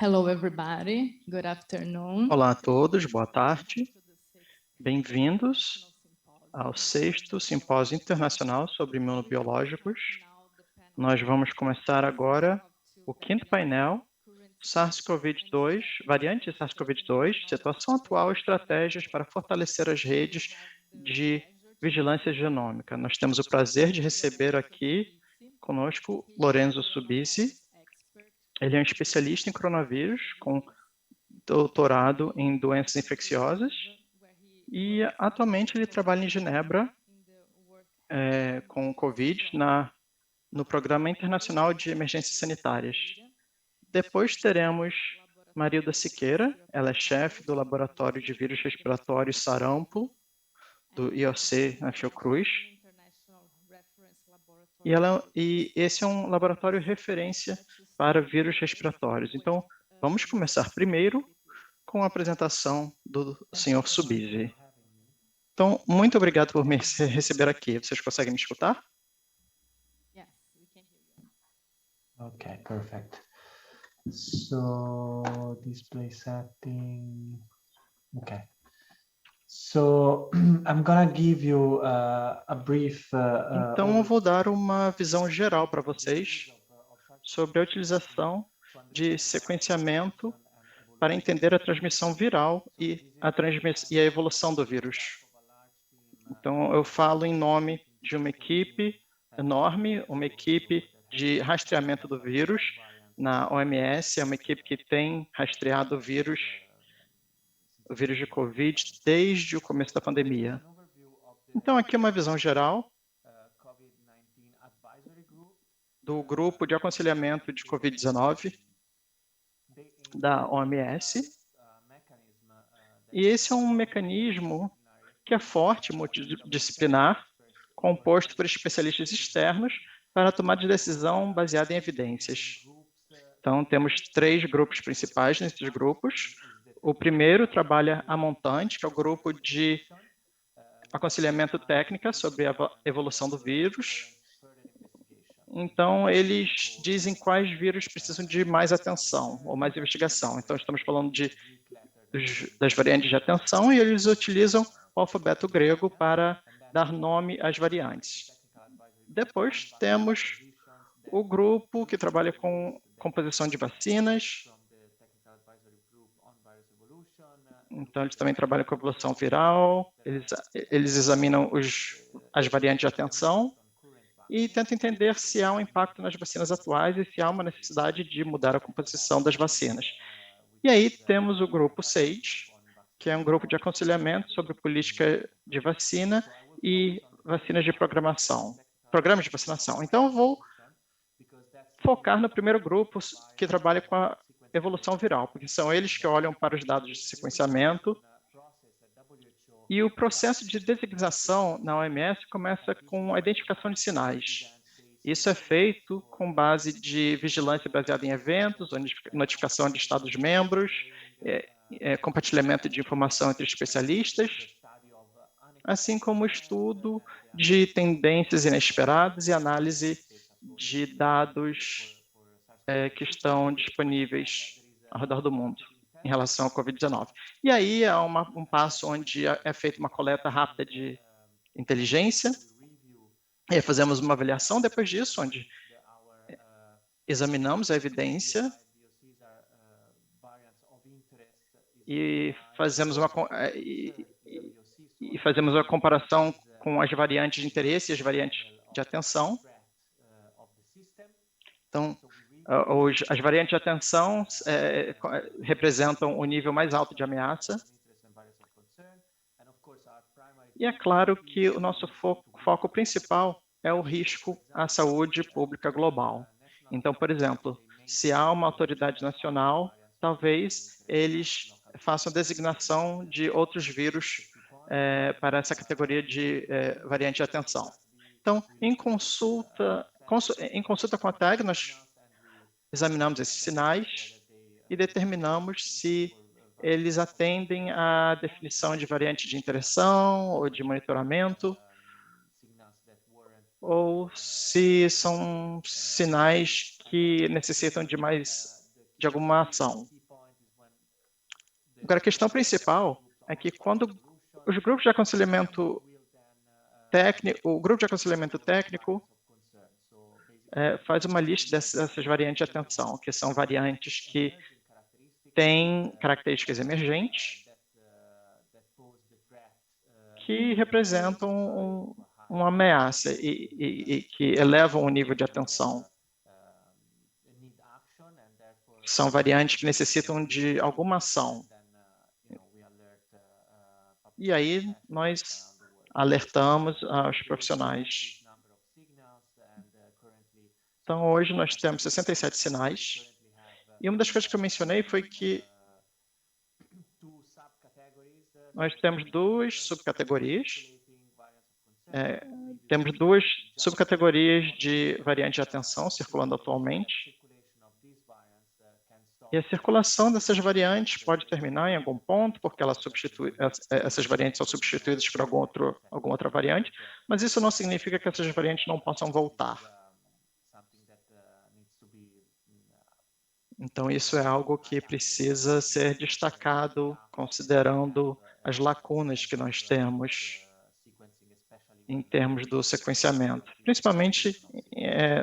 Hello, everybody. Good afternoon. Olá a todos, boa tarde. Bem-vindos ao 6º Simpósio Internacional sobre Imunobiológicos. Nós vamos começar agora o 5º painel, SARS-CoV-2, variante SARS-CoV-2, situação atual e estratégias para fortalecer as redes de vigilância genômica. Nós temos o prazer de receber aqui conosco Lorenzo Subisi. Ele é um especialista em coronavírus, com doutorado em doenças infecciosas, e atualmente ele trabalha em Genebra com o Covid no Programa Internacional de Emergências Sanitárias. Depois teremos Marilda Siqueira, ela é chefe do Laboratório de Vírus Respiratórios Sarampo, do IOC na Fiocruz, e esse é um laboratório referência para vírus respiratórios. Então, vamos começar primeiro com a apresentação do Sr. Subisi. Então, muito obrigado por me receber aqui. Vocês conseguem me escutar? Okay, perfect. So display setting. Okay. So I'm gonna give you a brief. Então, eu vou dar uma visão geral para vocês sobre a utilização de sequenciamento para entender a transmissão viral e a evolução do vírus. Então, eu falo em nome de uma equipe enorme, uma equipe de rastreamento do vírus na OMS, é uma equipe que tem rastreado o vírus de Covid desde o começo da pandemia. Então, aqui uma visão geral do grupo de aconselhamento de Covid-19 da OMS. E esse é um mecanismo que é forte, multidisciplinar, composto por especialistas externos para a tomada de decisão baseada em evidências. Então, temos 3 grupos principais nesses grupos. O primeiro trabalha a montante, que é o grupo de aconselhamento técnico sobre a evolução do vírus. Então, eles dizem quais vírus precisam de mais atenção ou mais investigação. Então, estamos falando das variantes de atenção e eles utilizam o alfabeto grego para dar nome às variantes. Depois temos o grupo que trabalha com composição de vacinas. Então, eles também trabalham com evolução viral, eles examinam as variantes de atenção e tentam entender se há um impacto nas vacinas atuais e se há uma necessidade de mudar a composição das vacinas. E aí temos o grupo SAGE, que é um grupo de aconselhamento sobre política de vacina e vacinas de programação, programas de vacinação. Então, eu vou focar no primeiro grupo que trabalha com a evolução viral, porque são eles que olham para os dados de sequenciamento. E o processo de designação na OMS começa com a identificação de sinais. Isso é feito com base de vigilância baseada em eventos, notificação de Estados-membros, compartilhamento de informação entre especialistas, assim como estudo de tendências inesperadas e análise de dados que estão disponíveis ao redor do mundo em relação ao Covid-19. E aí é um passo onde é feita uma coleta rápida de inteligência, e fazemos uma avaliação depois disso, onde examinamos a evidência e fazemos uma comparação com as variantes de interesse e as variantes de atenção. Então, as variantes de atenção representam o nível mais alto de ameaça. E é claro que o nosso foco principal é o risco à saúde pública global. Então, por exemplo, se há uma autoridade nacional, talvez eles façam designação de outros vírus para essa categoria de variante de atenção. Então, em consulta com a TAG, nós examinamos esses sinais e determinamos se eles atendem à definição de variante de interação ou de monitoramento, ou se são sinais que necessitam de mais de alguma ação. Agora, a questão principal é que quando os grupos de aconselhamento técnico, o grupo de aconselhamento técnico faz uma lista dessas variantes de atenção, que são variantes que têm características emergentes, que representam uma ameaça e que elevam o nível de atenção. São variantes que necessitam de alguma ação. E aí nós alertamos aos profissionais. Então, hoje nós temos 67 sinais. E uma das coisas que eu mencionei foi que nós temos duas subcategorias. Temos duas subcategorias de variantes de atenção circulando atualmente. E a circulação dessas variantes pode terminar em algum ponto, porque essas variantes são substituídas por alguma outra variante, mas isso não significa que essas variantes não possam voltar. Então, isso é algo que precisa ser destacado, considerando as lacunas que nós temos em termos do sequenciamento, principalmente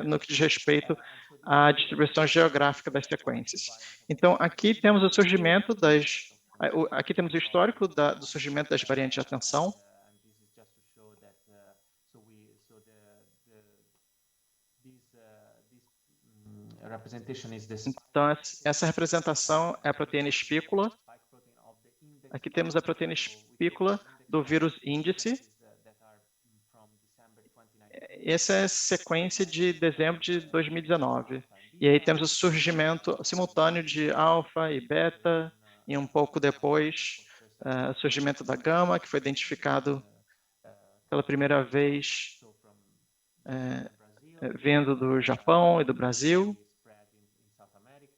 no que diz respeito à distribuição geográfica das sequências. Então, aqui temos o surgimento aqui temos o histórico do surgimento das variantes de atenção. Então, essa representação é a proteína espícula. Aqui temos a proteína espícula do vírus índice. Essa é a sequência de dezembro de 2019. E aí temos o surgimento simultâneo de alfa e beta, e um pouco depois, o surgimento da gama, que foi identificado pela primeira vez vindo do Japão e do Brasil,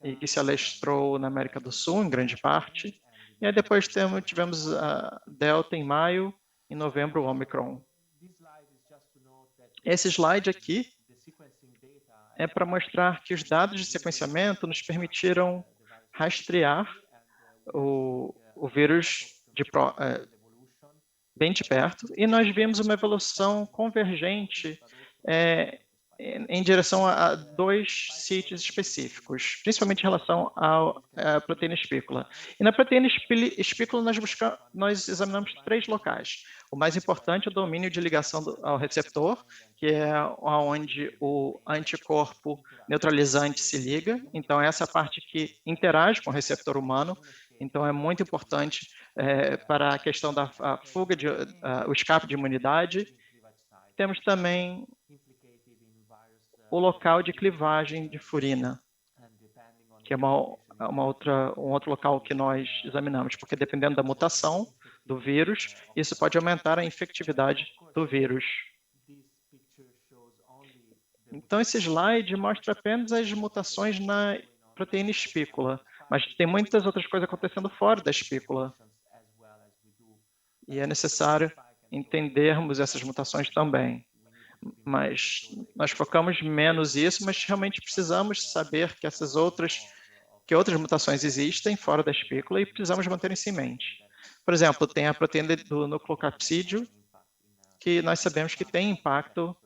e que se alastrou na América do Sul, em grande parte. E aí depois tivemos a Delta em maio, em novembro o Omicron. Esse slide aqui é para mostrar que os dados de sequenciamento nos permitiram rastrear o vírus bem de perto, e nós vimos uma evolução convergente em direção a dois sítios específicos, principalmente em relação à proteína espícula. E na proteína espícula nós examinamos 3 locais. O mais importante é o domínio de ligação ao receptor, que é onde o anticorpo neutralizante se liga. Então, essa é a parte que interage com o receptor humano. Então, é muito importante para a questão da fuga, o escape de imunidade. Temos também o local de clivagem de furina, que é um outro local que nós examinamos, porque dependendo da mutação do vírus, isso pode aumentar a infectividade do vírus. Então, esse slide mostra apenas as mutações na proteína espícula, mas tem muitas outras coisas acontecendo fora da espícula. E é necessário entendermos essas mutações também. Mas nós focamos menos nisso, mas realmente precisamos saber que outras mutações existem fora da espícula e precisamos manter isso em mente. Por exemplo, tem a proteína do nucleocapsídeo, que nós sabemos que tem impacto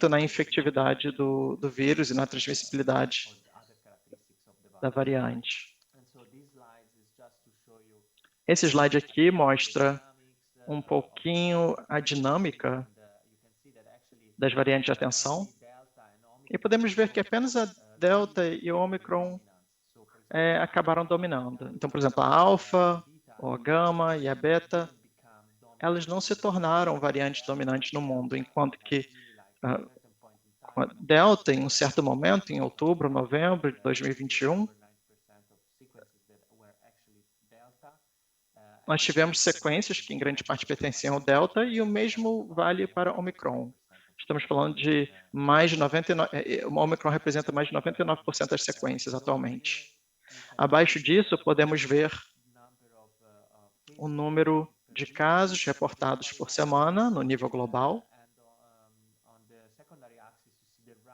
na infectividade do vírus e na transmissibilidade da variante. Esse slide aqui mostra um pouquinho a dinâmica das variantes de atenção, e podemos ver que apenas a Delta e o Omicron acabaram dominando. Então, por exemplo, a Alfa, a Gama e a Beta, elas não se tornaram variantes dominantes no mundo, enquanto que a Delta, em um certo momento, em outubro, novembro de 2021, nós tivemos sequências que em grande parte pertenciam ao Delta, e o mesmo vale para o Omicron. Estamos falando de mais de 99%, o Omicron representa mais de 99% das sequências atualmente. Abaixo disso, podemos ver o número de casos reportados por semana no nível global.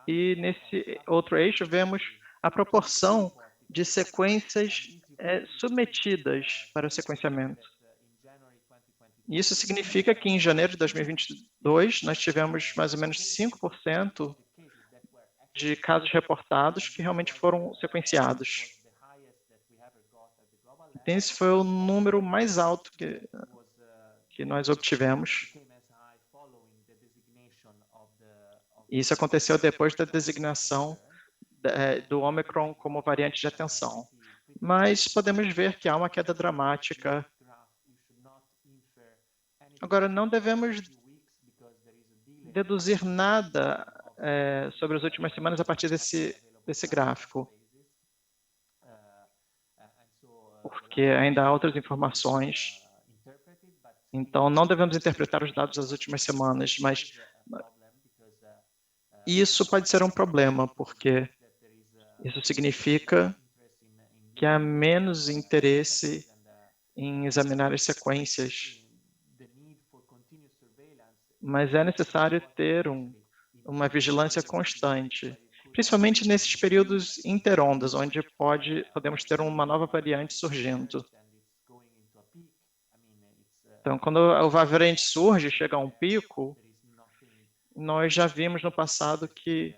E nesse outro eixo vemos a proporção de sequências submetidas para o sequenciamento. Isso significa que em janeiro de 2022, nós tivemos mais ou menos 5% de casos reportados que realmente foram sequenciados. Então, esse foi o número mais alto que nós obtivemos. Isso aconteceu depois da designação do Omicron como variante de atenção. Mas podemos ver que há uma queda dramática. Agora, não devemos deduzir nada sobre as últimas semanas a partir desse gráfico, porque ainda há outras informações. Então, não devemos interpretar os dados das últimas semanas, mas isso pode ser um problema, porque isso significa que há menos interesse em examinar as sequências. Mas é necessário ter uma vigilância constante, principalmente nesses períodos interondas, onde podemos ter uma nova variante surgindo. Então, quando a variante surge, chega a um pico, nós já vimos no passado que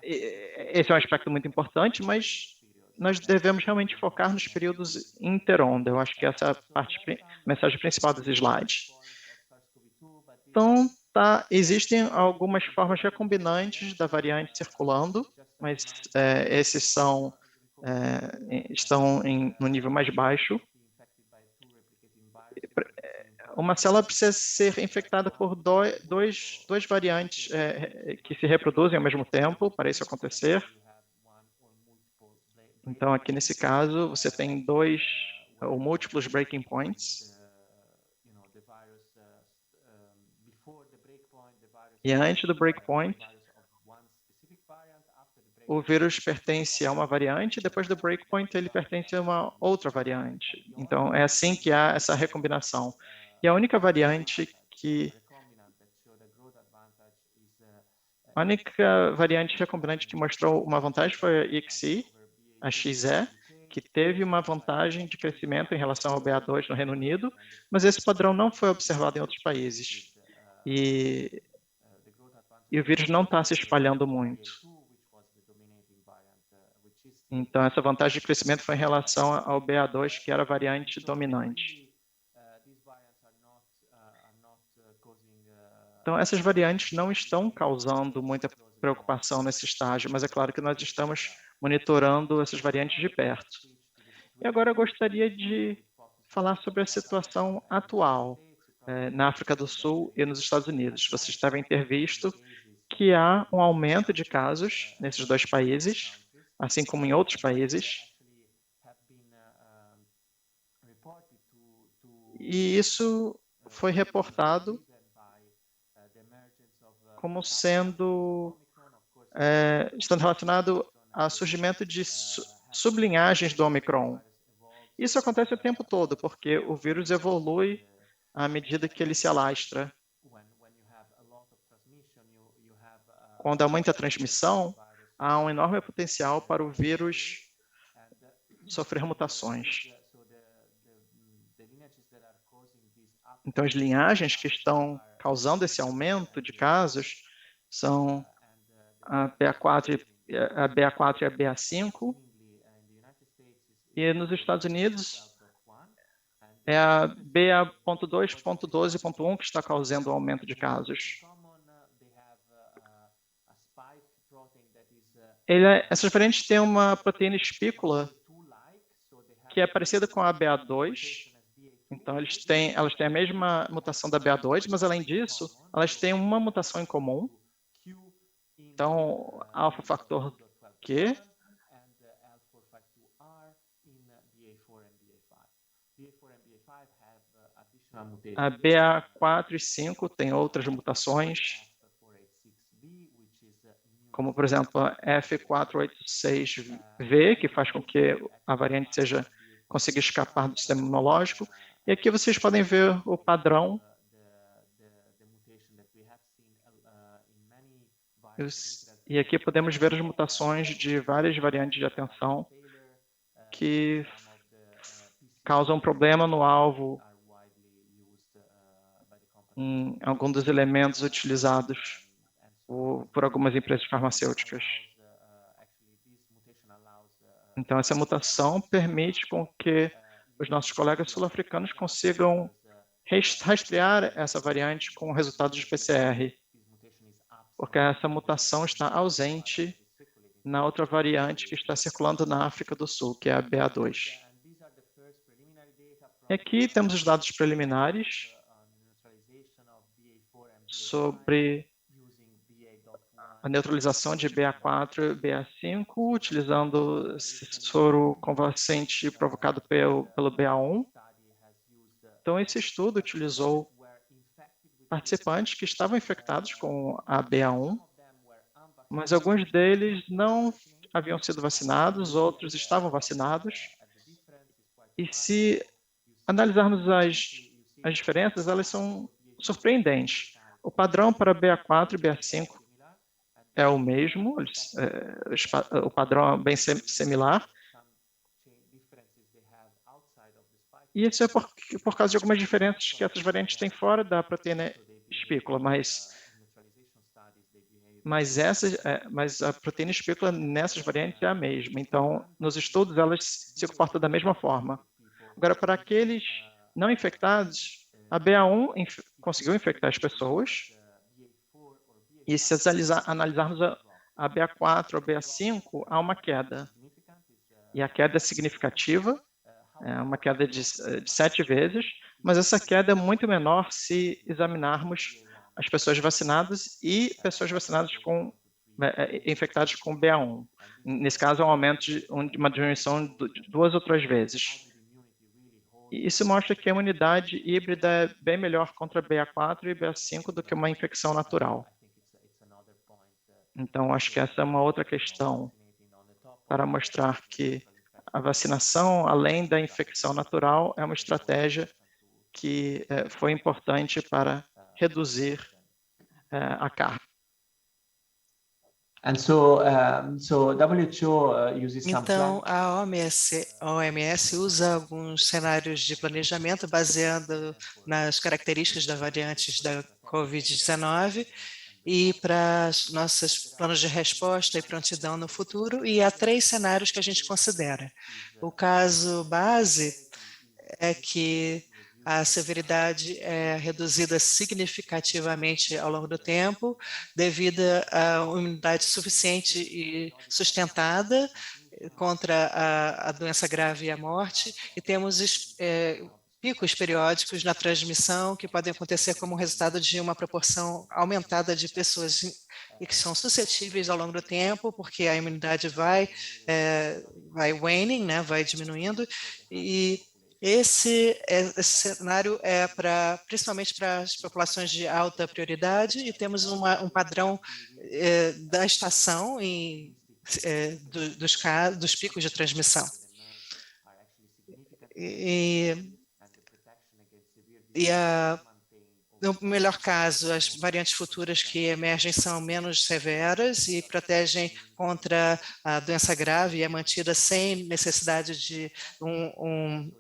esse é um aspecto muito importante, mas nós devemos realmente focar nos períodos interonda. Eu acho que essa é a mensagem principal dos slides. Então, existem algumas formas recombinantes da variante circulando, mas esses estão no nível mais baixo. Uma célula precisa ser infectada por duas variantes que se reproduzem ao mesmo tempo para isso acontecer. Então, aqui nesse caso, você tem dois ou múltiplos breaking points. E antes do breakpoint, o vírus pertence a uma variante, depois do breakpoint ele pertence a uma outra variante. Então, é assim que há essa recombinação. E a única variante recombinante que mostrou uma vantagem foi a XE, a XE, que teve uma vantagem de crescimento em relação ao BA2 no Reino Unido, mas esse padrão não foi observado em outros países. E o vírus não está se espalhando muito. Então, essa vantagem de crescimento foi em relação ao BA2, que era a variante dominante. Então, essas variantes não estão causando muita preocupação nesse estágio, mas é claro que nós estamos monitorando essas variantes de perto. E agora eu gostaria de falar sobre a situação atual na África do Sul e nos Estados Unidos. Vocês devem ter visto que há um aumento de casos nesses dois países, assim como em outros países. E isso foi reportado como estando relacionado ao surgimento de sublinhagens do Omicron. Isso acontece o tempo todo, porque o vírus evolui à medida que ele se alastra. Quando há muita transmissão, há um enorme potencial para o vírus sofrer mutações. Então, as linhagens que estão causando esse aumento de casos são a BA4 e a BA5, e nos Estados Unidos é a BA.2.12.1 que está causando o aumento de casos. Essas variantes têm uma proteína espícula que é parecida com a BA2. Então, elas têm a mesma mutação da BA2, mas, além disso, elas têm uma mutação em comum. Então, alfa-factor Q. A BA4 e 5 têm outras mutações, como, por exemplo, a F486V, que faz com que a variante consiga escapar do sistema imunológico. E aqui vocês podem ver o padrão E aqui podemos ver as mutações de várias variantes de atenção que causam problema no alvo em algum dos elementos utilizados por algumas empresas farmacêuticas. Então, essa mutação permite com que os nossos colegas sul-africanos consigam rastrear essa variante com resultados de PCR, porque essa mutação está ausente na outra variante que está circulando na África do Sul, que é a BA2. E aqui temos os dados preliminares sobre a neutralização de BA4 e BA5, utilizando soro convalescente provocado pelo BA1. Então, esse estudo utilizou participantes que estavam infectados com a BA1, mas alguns deles não haviam sido vacinados, outros estavam vacinados. E se analisarmos as diferenças, elas são surpreendentes. O padrão para BA4 e BA5 é o mesmo, o padrão é bem similar. E isso é por causa de algumas diferenças que essas variantes têm fora da proteína espícula, mas a proteína espícula nessas variantes é a mesma. Então, nos estudos, elas se comportam da mesma forma. Agora, para aqueles não infectados, a BA1 conseguiu infectar as pessoas. E se analisarmos a BA4 ou BA5, há uma queda. E a queda é significativa, é uma queda de 7 vezes, mas essa queda é muito menor se examinarmos as pessoas vacinadas e pessoas vacinadas infectadas com BA1. Nesse caso, é um aumento de uma diminuição de 2 ou 3 vezes. E isso mostra que a imunidade híbrida é bem melhor contra BA4 e BA5 do que uma infecção natural. Então, acho que essa é uma outra questão para mostrar que a vacinação, além da infecção natural, é uma estratégia que foi importante para reduzir a carga. And so WHO uses some Então, plan. a OMS usa alguns cenários de planejamento baseado nas características das variantes da COVID-19 e para os nossos planos de resposta e prontidão no futuro, e há 3 cenários que a gente considera. O caso base é que a severidade é reduzida significativamente ao longo do tempo, devido a uma imunidade suficiente e sustentada contra a doença grave e a morte, e temos picos periódicos na transmissão que podem acontecer como resultado de uma proporção aumentada de pessoas e que são suscetíveis ao longo do tempo, porque a imunidade vai waning, né, vai diminuindo, e esse cenário é principalmente para as populações de alta prioridade, e temos um padrão da estação dos picos de transmissão. No melhor caso, as variantes futuras que emergem são menos severas e protegem contra a doença grave e é mantida sem necessidade de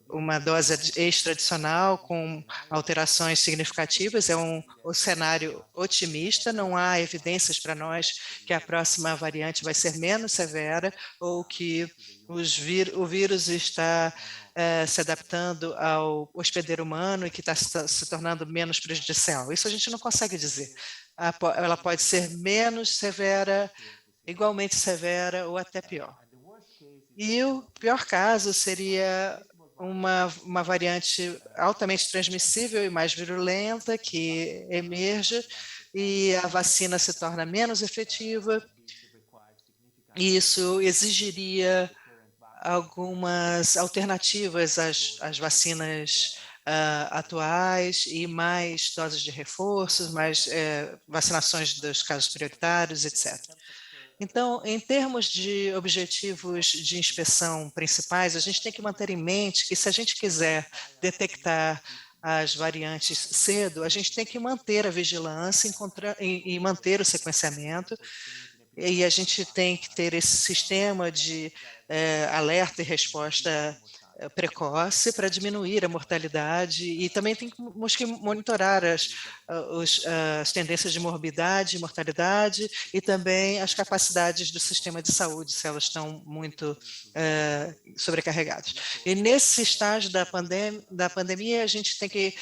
uma dose extra adicional com alterações significativas. É um cenário otimista, não há evidências para nós que a próxima variante vai ser menos severa ou que o vírus está se adaptando ao hospedeiro humano e que está se tornando menos prejudicial. Isso a gente não consegue dizer. Ela pode ser menos severa, igualmente severa ou até pior. E o pior caso seria uma variante altamente transmissível e mais virulenta que emerge e a vacina se torna menos efetiva. E isso exigiria algumas alternativas às vacinas atuais e mais doses de reforços, mais vacinações dos casos prioritários, etc. Então, em termos de objetivos de inspeção principais, a gente tem que manter em mente que se a gente quiser detectar as variantes cedo, a gente tem que manter a vigilância e manter o sequenciamento, e a gente tem que ter esse sistema de alerta e resposta precoce para diminuir a mortalidade, e também temos que monitorar as tendências de morbidade e mortalidade, e também as capacidades do sistema de saúde, se elas estão muito sobrecarregadas. E nesse estágio da pandemia, a gente tem que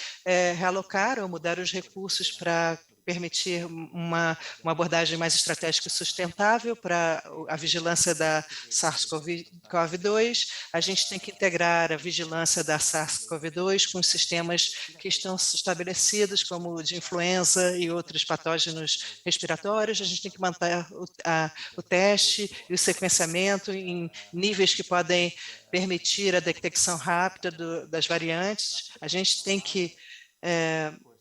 realocar ou mudar os recursos para permitir uma abordagem mais estratégica e sustentável para a vigilância da SARS-CoV-2. A gente tem que integrar a vigilância da SARS-CoV-2 com os sistemas que estão estabelecidos, como o de influenza e outros patógenos respiratórios. A gente tem que manter o teste e o sequenciamento em níveis que podem permitir a detecção rápida das variantes. A gente tem que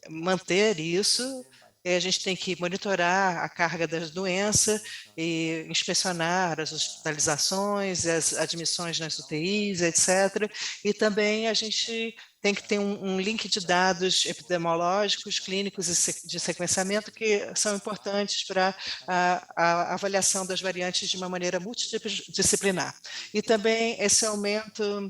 manter isso. A gente tem que monitorar a carga da doença e inspecionar as hospitalizações, as admissões nas UTIs, etc. E também a gente tem que ter um link de dados epidemiológicos, clínicos e de sequenciamento que são importantes para a avaliação das variantes de uma maneira multidisciplinar. E também esse aumento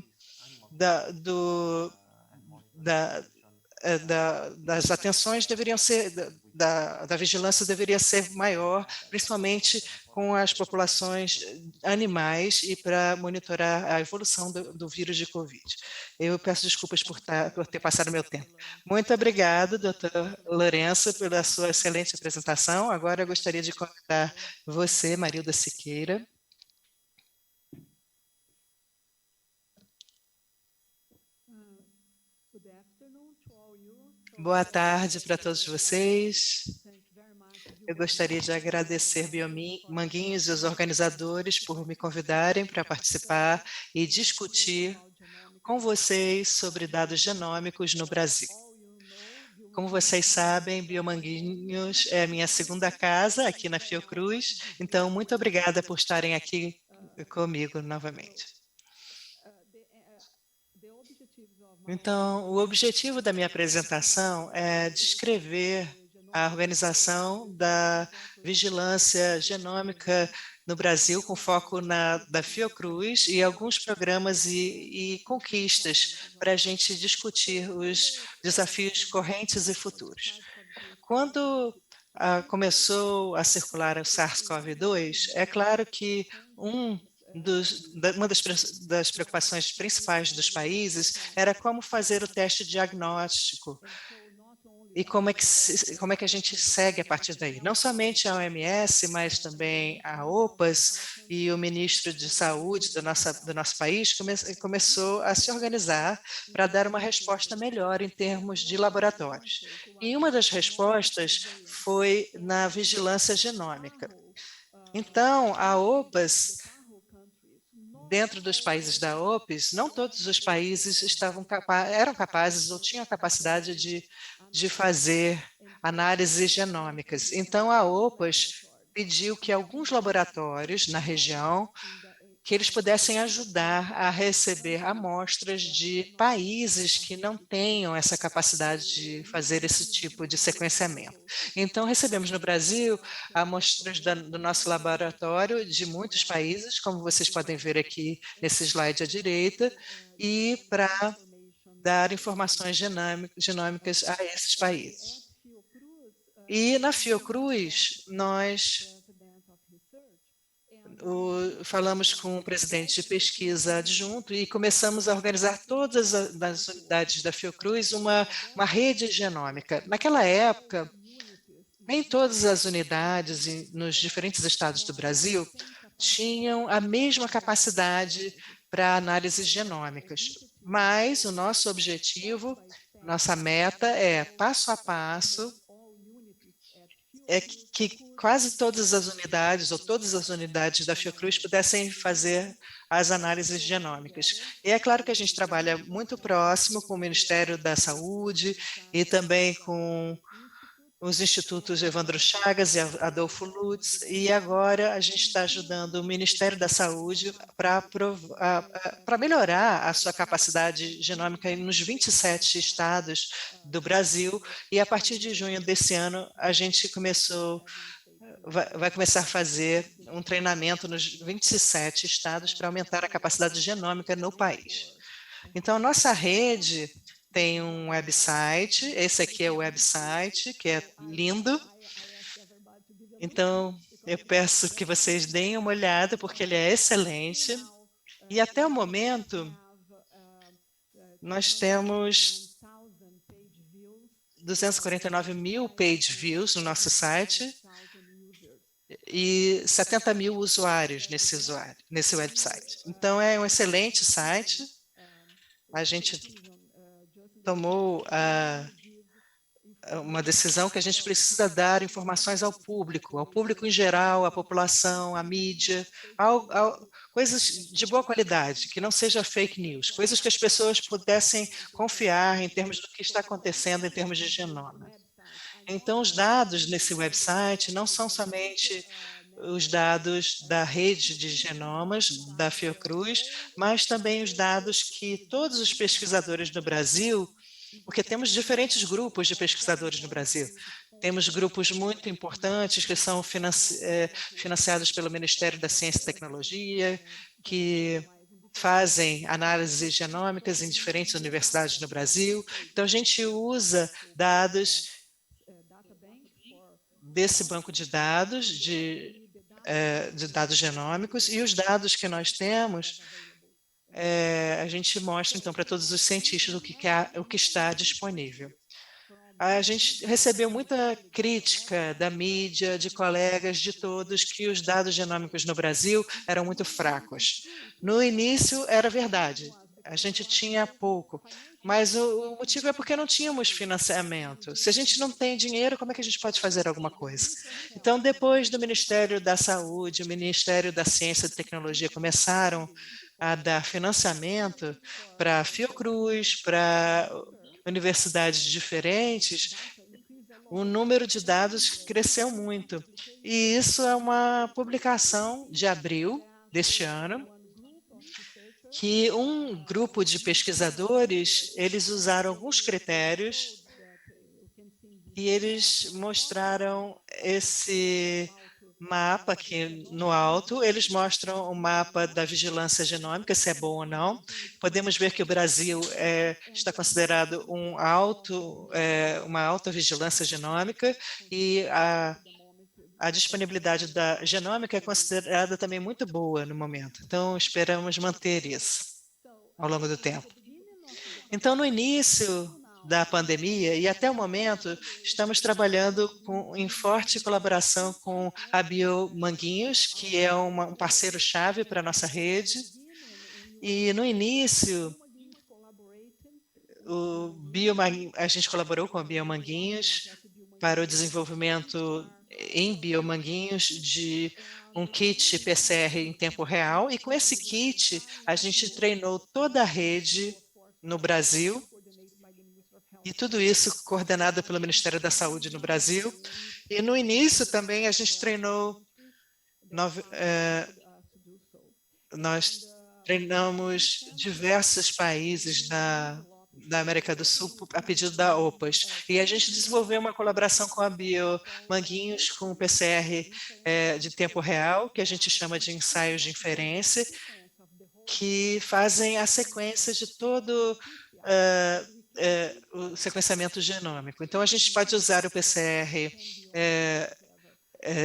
das atenções deveriam ser, da vigilância deveria ser maior, principalmente com as populações animais e para monitorar a evolução do vírus de Covid. Eu peço desculpas por ter passado meu tempo. Muito obrigado, doutor Lourenço, pela sua excelente apresentação. Agora eu gostaria de convidar você, Marilda Siqueira. Boa tarde para todos vocês. Eu gostaria de agradecer Biomanguinhos e os organizadores por me convidarem para participar e discutir com vocês sobre dados genômicos no Brasil. Como vocês sabem, Biomanguinhos é a minha segunda casa aqui na Fiocruz, então muito obrigada por estarem aqui comigo novamente. Então, o objetivo da minha apresentação é descrever a organização da vigilância genômica no Brasil, com foco da Fiocruz e alguns programas e conquistas para a gente discutir os desafios correntes e futuros. Quando começou a circular o SARS-CoV-2, é claro que uma das preocupações principais dos países era como fazer o teste diagnóstico e como é que a gente segue a partir daí. Não somente a OMS, mas também a OPAS e o ministro de Saúde do nosso país começou a se organizar para dar uma resposta melhor em termos de laboratórios. E uma das respostas foi na vigilância genômica. Então, a OPAS, dentro dos países da OPAS, não todos os países eram capazes ou tinham a capacidade de fazer análises genômicas. Então, a OPAS pediu que alguns laboratórios na região que eles pudessem ajudar a receber amostras de países que não tenham essa capacidade de fazer esse tipo de sequenciamento. Então, recebemos no Brasil amostras do nosso laboratório de muitos países, como vocês podem ver aqui nesse slide à direita, e para dar informações genômicas a esses países. E na Fiocruz, nós falamos com o presidente de pesquisa adjunto e começamos a organizar todas as unidades da Fiocruz uma rede genômica. Naquela época, nem todas as unidades nos diferentes estados do Brasil tinham a mesma capacidade para análises genômicas, mas o nosso objetivo, nossa meta é, passo a passo, é que quase todas as unidades, ou todas as unidades da Fiocruz pudessem fazer as análises genômicas. E é claro que a gente trabalha muito próximo com o Ministério da Saúde e também com os institutos Evandro Chagas e Adolfo Lutz, e agora a gente está ajudando o Ministério da Saúde para melhorar a sua capacidade genômica nos 27 estados do Brasil, e a partir de junho desse ano a gente vai começar a fazer um treinamento nos 27 estados para aumentar a capacidade genômica no país. Então, nossa rede tem um website, esse aqui é o website, que é lindo. Então, eu peço que vocês deem uma olhada, porque ele é excelente. E até o momento, nós temos 249 mil page views no nosso site e 70 mil usuários nesse website. Então, é um excelente site. A gente tomou uma decisão que a gente precisa dar informações ao público em geral, à população, à mídia, coisas de boa qualidade, que não seja fake news, coisas que as pessoas pudessem confiar em termos do que está acontecendo em termos de genoma. Então, os dados nesse website não são somente os dados da rede de genomas da Fiocruz, mas também os dados que todos os pesquisadores do Brasil, porque temos diferentes grupos de pesquisadores no Brasil. Temos grupos muito importantes que são financiados pelo Ministério da Ciência e Tecnologia, que fazem análises genômicas em diferentes universidades no Brasil. Então, a gente usa dados desse banco de dados, de dados genômicos, e os dados que nós temos, a gente mostra, então, para todos os cientistas o que está disponível. A gente recebeu muita crítica da mídia, de colegas, de todos, que os dados genômicos no Brasil eram muito fracos. No início, era verdade, a gente tinha pouco, mas o motivo é porque não tínhamos financiamento. Se a gente não tem dinheiro, como é que a gente pode fazer alguma coisa? Então, depois do Ministério da Saúde, o Ministério da Ciência e Tecnologia começaram a dar financiamento para a Fiocruz, para universidades diferentes, o número de dados cresceu muito. E isso é uma publicação de abril deste ano, que um grupo de pesquisadores, eles usaram alguns critérios e eles mostraram esse mapa aqui no alto. Eles mostram o mapa da vigilância genômica, se é bom ou não. Podemos ver que o Brasil está considerado uma alta vigilância genômica, e a disponibilidade da genômica é considerada também muito boa no momento. Então, esperamos manter isso ao longo do tempo. Então, no início da pandemia e até o momento, estamos trabalhando em forte colaboração com a Biomanguinhos, que é um parceiro-chave para a nossa rede. E no início, a gente colaborou com a Biomanguinhos para o desenvolvimento em Biomanguinhos de um kit PCR em tempo real, e com esse kit a gente treinou toda a rede no Brasil, e tudo isso coordenado pelo Ministério da Saúde no Brasil. E no início também a gente treinou, nós treinamos diversos países da América do Sul a pedido da OPAS. E a gente desenvolveu uma colaboração com a Biomanguinhos, com o PCR de tempo real, que a gente chama de ensaios de inferência, que fazem a sequência de todo o sequenciamento genômico. Então, a gente pode usar o PCR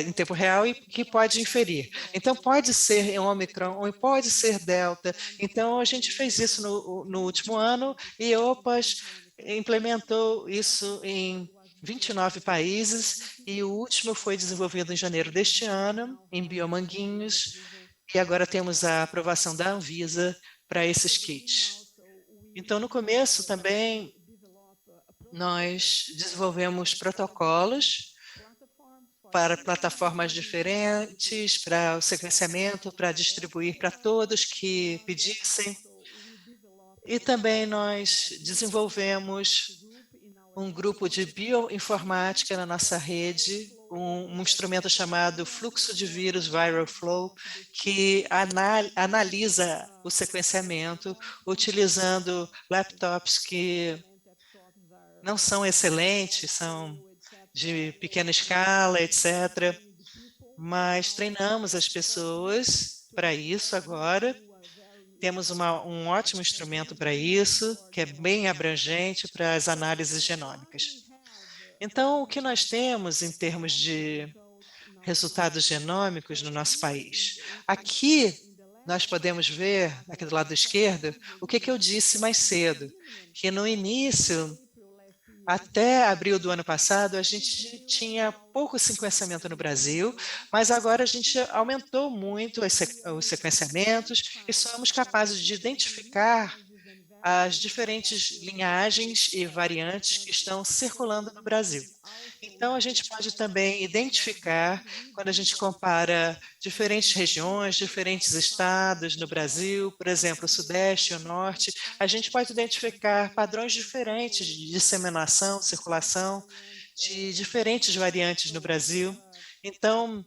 em tempo real e que pode inferir. Então, pode ser Ômicron ou pode ser Delta. Então, a gente fez isso no último ano, e a OPAS implementou isso em 29 países, e o último foi desenvolvido em janeiro deste ano, em Biomanguinhos, e agora temos a aprovação da Anvisa para esses kits. Então, no começo também, nós desenvolvemos protocolos para plataformas diferentes, para o sequenciamento, para distribuir para todos que pedissem. E também nós desenvolvemos um grupo de bioinformática na nossa rede, um instrumento chamado fluxo de vírus Viral Flow, que analisa o sequenciamento utilizando laptops que não são excelentes, são de pequena escala, etc. Mas treinamos as pessoas para isso agora. Temos um ótimo instrumento para isso, que é bem abrangente para as análises genômicas. Então, o que nós temos em termos de resultados genômicos no nosso país? Aqui nós podemos ver, aqui do lado esquerdo, o que eu disse mais cedo, que no início, até abril do ano passado, a gente tinha pouco sequenciamento no Brasil, mas agora a gente aumentou muito os sequenciamentos e somos capazes de identificar as diferentes linhagens e variantes que estão circulando no Brasil. Então, a gente pode também identificar, quando a gente compara diferentes regiões, diferentes estados no Brasil, por exemplo, o Sudeste e o Norte, a gente pode identificar padrões diferentes de disseminação, circulação, de diferentes variantes no Brasil. Então,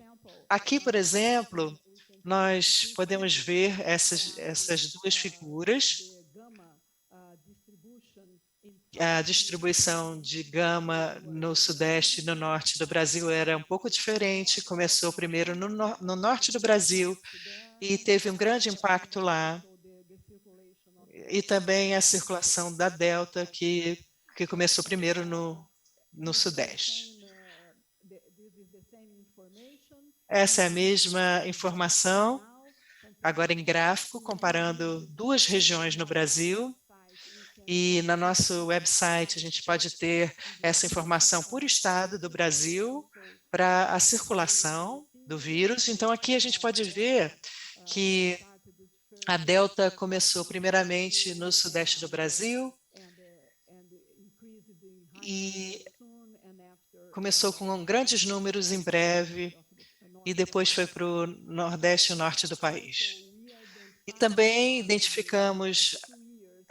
aqui, por exemplo, nós podemos ver essas duas figuras. A distribuição de gama no Sudeste e no Norte do Brasil era um pouco diferente. Começou primeiro no Norte do Brasil e teve um grande impacto lá. E também a circulação da Delta, que começou primeiro no Sudeste. Essa é a mesma informação, agora em gráfico, comparando duas regiões no Brasil. E no nosso website a gente pode ter essa informação por estado do Brasil para a circulação do vírus. Então, aqui a gente pode ver que a Delta começou primeiramente no Sudeste do Brasil e começou com grandes números em breve e depois foi para o Nordeste e o Norte do país. E também identificamos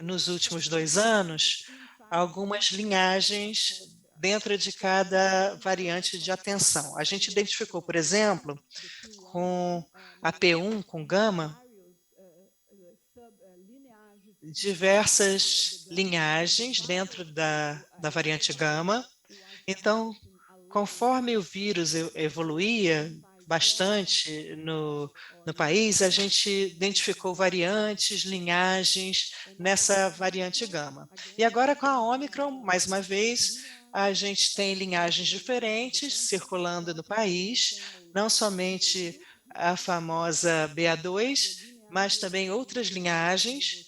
nos últimos 2 anos, algumas linhagens dentro de cada variante de atenção. A gente identificou, por exemplo, com a P1, com gama, diversas linhagens dentro da variante gama. Então, conforme o vírus evoluía bastante no país, a gente identificou variantes, linhagens nessa variante gama. E agora com a Omicron, mais uma vez, a gente tem linhagens diferentes circulando no país, não somente a famosa BA2, mas também outras linhagens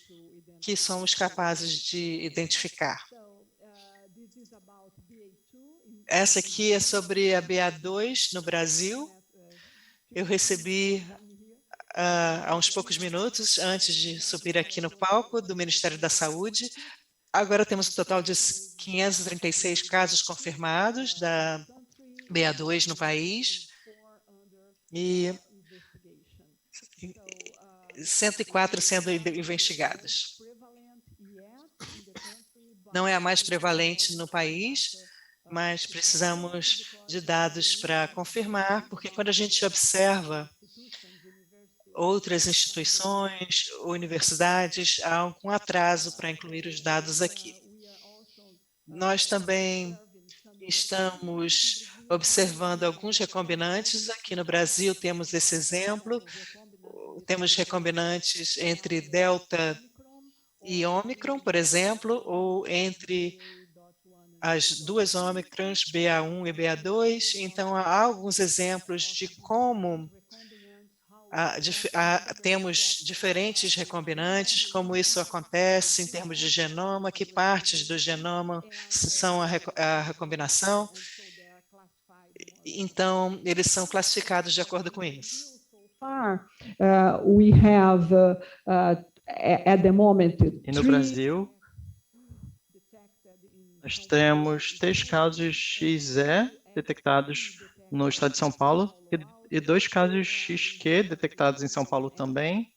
que somos capazes de identificar. Essa aqui é sobre a BA2 no Brasil. Eu recebi há uns poucos minutos, antes de subir aqui no palco, do Ministério da Saúde. Agora temos um total de 536 casos confirmados da BA2 no país e 104 sendo investigados. Não é a mais prevalente no país, mas precisamos de dados para confirmar, porque quando a gente observa outras instituições, universidades, há algum atraso para incluir os dados aqui. Nós também estamos observando alguns recombinantes. Aqui no Brasil temos esse exemplo. Temos recombinantes entre Delta e Omicron, por exemplo, ou entre as duas Omicrons, BA1 e BA2. Então, há alguns exemplos de como temos diferentes recombinantes, como isso acontece em termos de genoma, que partes do genoma são a recombinação. Então, eles são classificados de acordo com isso. We have, at the moment, E no Brasil, nós temos 3 casos XE detectados no estado de São Paulo e 2 casos XQ detectados em São Paulo também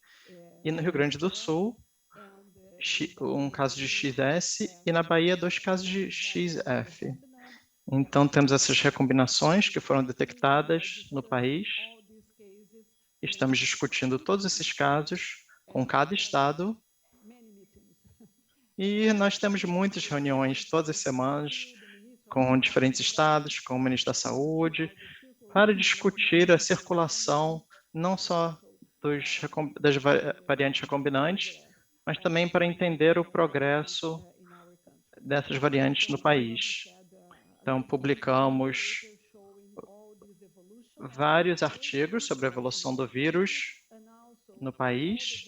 e no Rio Grande do Sul. um caso de XS e na Bahia 2 casos de XF. Então, temos essas recombinações que foram detectadas no país. Estamos discutindo todos esses casos com cada estado. E nós temos muitas reuniões todas as semanas com diferentes estados, com o ministro da Saúde, para discutir a circulação não só das variantes recombinantes, mas também para entender o progresso dessas variantes no país. Então, publicamos vários artigos sobre a evolução do vírus no país.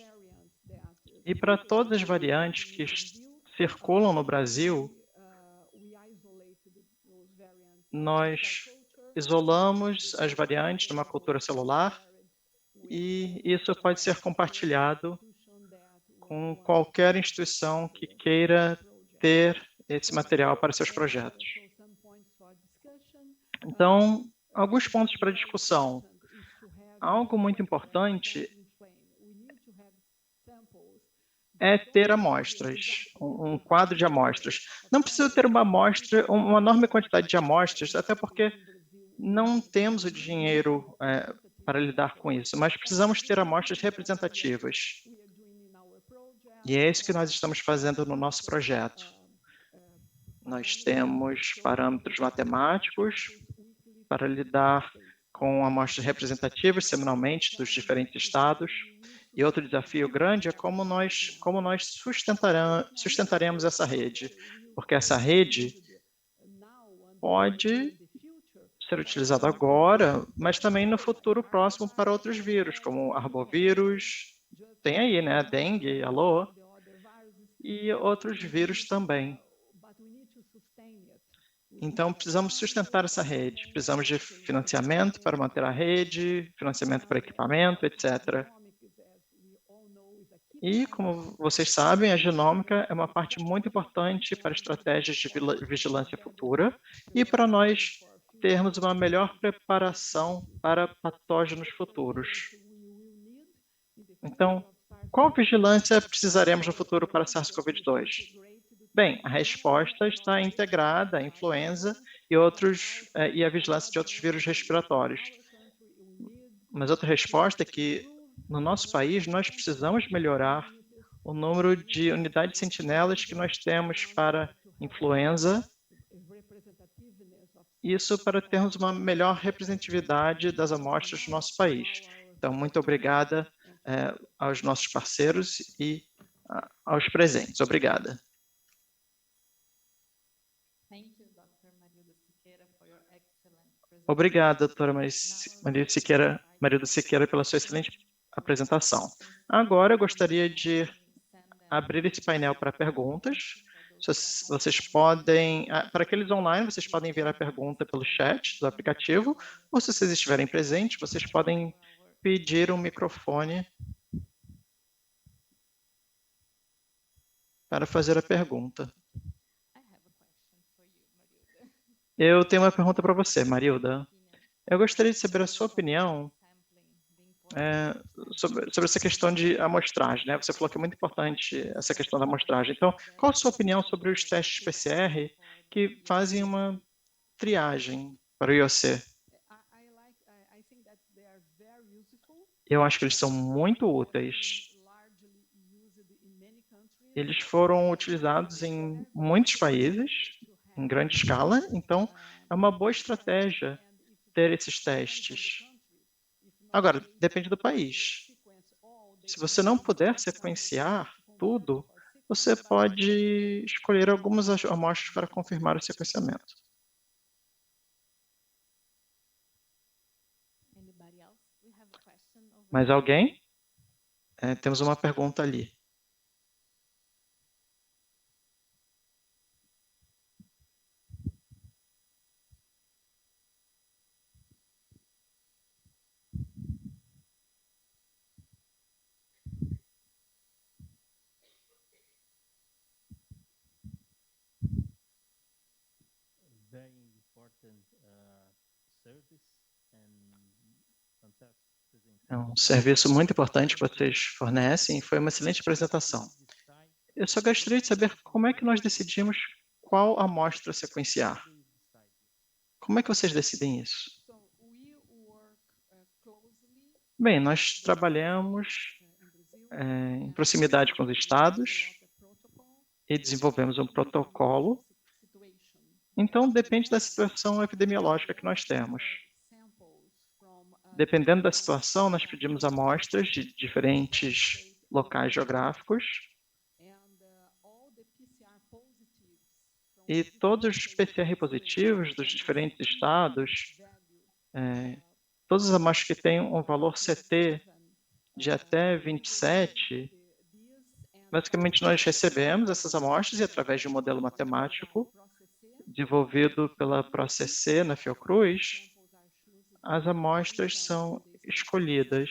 E para todas as variantes que circulam no Brasil, nós isolamos as variantes numa cultura celular e isso pode ser compartilhado com qualquer instituição que queira ter esse material para seus projetos. Então, alguns pontos para discussão. Algo muito importante é ter amostras, um quadro de amostras. Não precisa ter uma amostra, uma enorme quantidade de amostras, até porque não temos o dinheiro para lidar com isso, mas precisamos ter amostras representativas. E é isso que nós estamos fazendo no nosso projeto. Nós temos parâmetros matemáticos para lidar com amostras representativas semanalmente dos diferentes estados. E outro desafio grande é como nós sustentaremos essa rede, porque essa rede pode ser utilizada agora, mas também no futuro próximo para outros vírus, como arbovírus, tem aí, né, dengue, alô, e outros vírus também. Então, precisamos sustentar essa rede, precisamos de financiamento para manter a rede, financiamento para equipamento, etc. E, como vocês sabem, a genômica é uma parte muito importante para estratégias de vigilância futura e para nós termos uma melhor preparação para patógenos futuros. Então, qual vigilância precisaremos no futuro para SARS-CoV-2? Bem, a resposta está integrada à influenza e a vigilância de outros vírus respiratórios. Mas outra resposta é que, no nosso país, nós precisamos melhorar o número de unidades sentinelas que nós temos para influenza, isso para termos uma melhor representatividade das amostras do nosso país. Então, muito obrigada aos nossos parceiros e aos presentes. Obrigada. Obrigada, doutora Marilda Siqueira, pela sua excelente apresentação. Agora, eu gostaria de abrir esse painel para perguntas. Vocês podem, para aqueles online, vocês podem enviar a pergunta pelo chat do aplicativo, ou se vocês estiverem presentes, vocês podem pedir um microfone para fazer a pergunta. Eu tenho uma pergunta para você, Marilda. Eu gostaria de saber a sua opinião sobre essa questão de amostragem, né? Você falou que é muito importante essa questão da amostragem. Então, qual a sua opinião sobre os testes PCR que fazem uma triagem para o IOC? Eu acho que eles são muito úteis. Eles foram utilizados em muitos países, em grande escala, então é uma boa estratégia ter esses testes. Agora, depende do país. Se você não puder sequenciar tudo, você pode escolher algumas amostras para confirmar o sequenciamento. Mais alguém? Temos uma pergunta ali. É um serviço muito importante que vocês fornecem e foi uma excelente apresentação. Eu só gostaria de saber como é que nós decidimos qual amostra sequenciar. Como é que vocês decidem isso? Bem, nós trabalhamos em proximidade com os estados e desenvolvemos um protocolo. Então, depende da situação epidemiológica que nós temos. Dependendo da situação, nós pedimos amostras de diferentes locais geográficos e todos os PCR positivos dos diferentes estados, todas as amostras que têm um valor CT de até 27, basicamente nós recebemos essas amostras e através de um modelo matemático desenvolvido pela ProCC na Fiocruz, as amostras são escolhidas.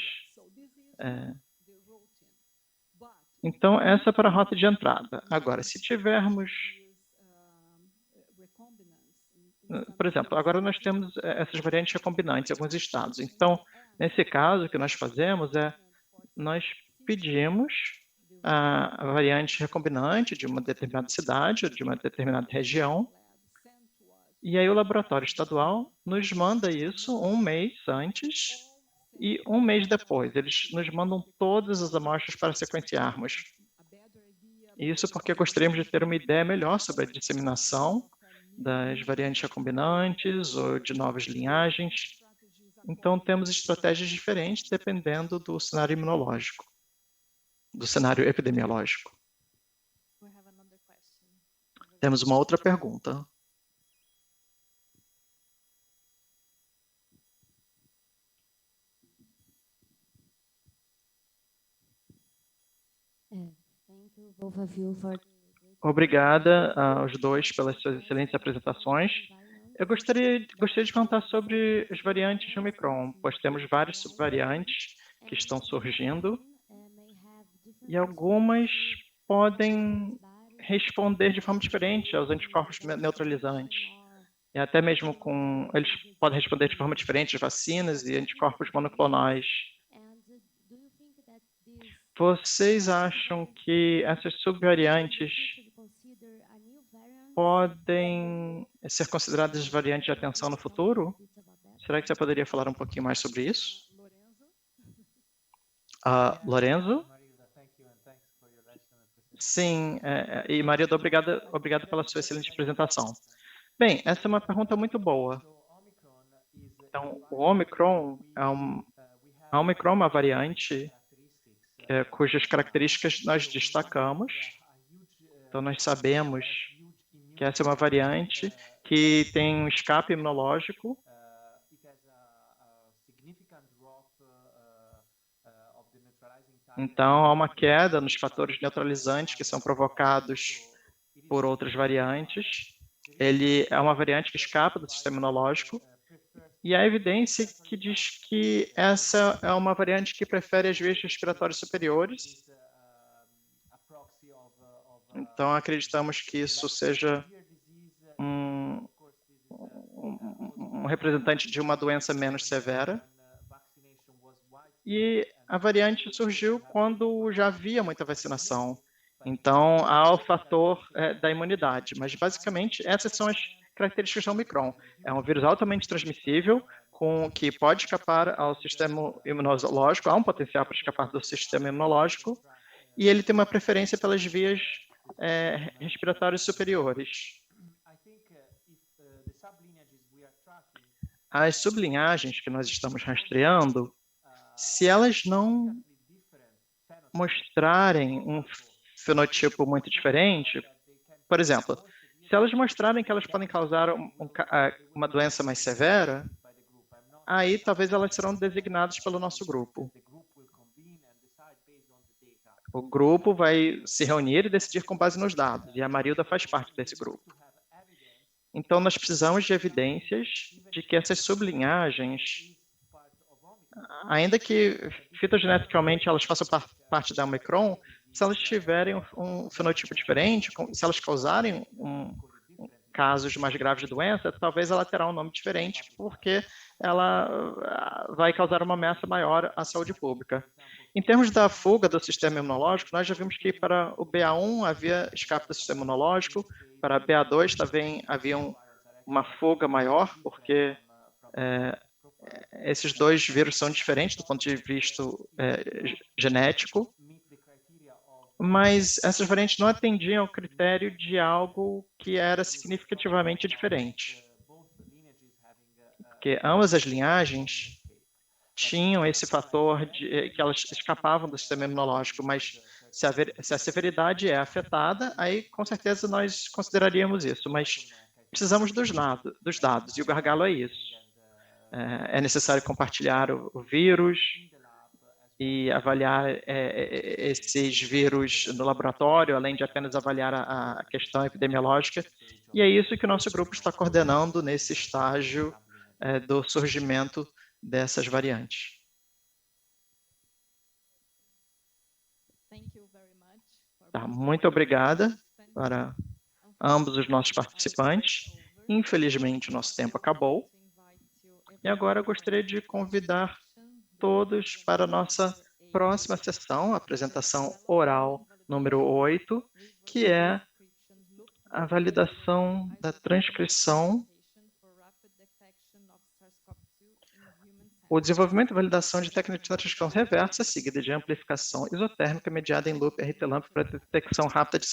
Então, essa é para a rota de entrada. Agora, se tivermos... Por exemplo, agora nós temos essas variantes recombinantes em alguns estados. Então, nesse caso, o que nós fazemos é, nós pedimos a variante recombinante de uma determinada cidade, ou de uma determinada região, e aí o laboratório estadual nos manda isso um mês antes e um mês depois. Eles nos mandam todas as amostras para sequenciarmos. Isso porque gostaríamos de ter uma ideia melhor sobre a disseminação das variantes recombinantes ou de novas linhagens. Então, temos estratégias diferentes dependendo do cenário imunológico, do cenário epidemiológico. Temos uma outra pergunta. Obrigada aos dois pelas suas excelentes apresentações. Eu gostaria de perguntar sobre as variantes de Omicron, pois temos várias subvariantes que estão surgindo e algumas podem responder de forma diferente aos anticorpos neutralizantes. E até mesmo eles podem responder de forma diferente às vacinas e anticorpos monoclonais. Vocês acham que essas subvariantes podem ser consideradas variantes de atenção no futuro? Será que você poderia falar um pouquinho mais sobre isso? Lorenzo? Sim, e Maria, obrigado pela sua excelente apresentação. Bem, essa é uma pergunta muito boa. Então, o Omicron a Omicron é uma variante cujas características nós destacamos. Então, nós sabemos que essa é uma variante que tem um escape imunológico. Então, há uma queda nos fatores neutralizantes que são provocados por outras variantes. Ele é uma variante que escapa do sistema imunológico. E há evidência que diz que essa é uma variante que prefere as vias respiratórias superiores. Então, acreditamos que isso seja um representante de uma doença menos severa. E a variante surgiu quando já havia muita vacinação. Então, há o fator da imunidade. Mas, basicamente, essas são as características do Omicron. É um vírus altamente transmissível, que pode escapar ao sistema imunológico, há um potencial para escapar do sistema imunológico, e ele tem uma preferência pelas vias respiratórias superiores. As sublinhagens que nós estamos rastreando, se elas não mostrarem um fenotipo muito diferente, por exemplo, se elas mostrarem que elas podem causar uma doença mais severa, aí talvez elas serão designadas pelo nosso grupo. O grupo vai se reunir e decidir com base nos dados, e a Marilda faz parte desse grupo. Então, nós precisamos de evidências de que essas sublinhagens, ainda que fitogeneticamente elas façam parte da Omicron, se elas tiverem um fenotipo diferente, se elas causarem casos mais graves de doença, talvez ela terá um nome diferente, porque ela vai causar uma ameaça maior à saúde pública. Em termos da fuga do sistema imunológico, nós já vimos que para o BA1 havia escape do sistema imunológico, para BA2 também havia uma fuga maior, porque esses dois vírus são diferentes do ponto de vista genético, mas essas variantes não atendiam ao critério de algo que era significativamente diferente. Porque ambas as linhagens tinham esse fator de que elas escapavam do sistema imunológico, mas se a severidade é afetada, aí com certeza nós consideraríamos isso, mas precisamos dos dados, e o gargalo é isso. É necessário compartilhar o vírus e avaliar esses vírus no laboratório, além de apenas avaliar a questão epidemiológica, e é isso que o nosso grupo está coordenando nesse estágio do surgimento dessas variantes. Tá, muito obrigada para ambos os nossos participantes. Infelizmente, o nosso tempo acabou. E agora eu gostaria de convidar todos para a nossa próxima sessão, a apresentação oral número 8, que é a validação da transcrição, o desenvolvimento e validação de técnica de transcrição reversa, seguida de amplificação isotérmica mediada em loop RT-LAMP para detecção rápida de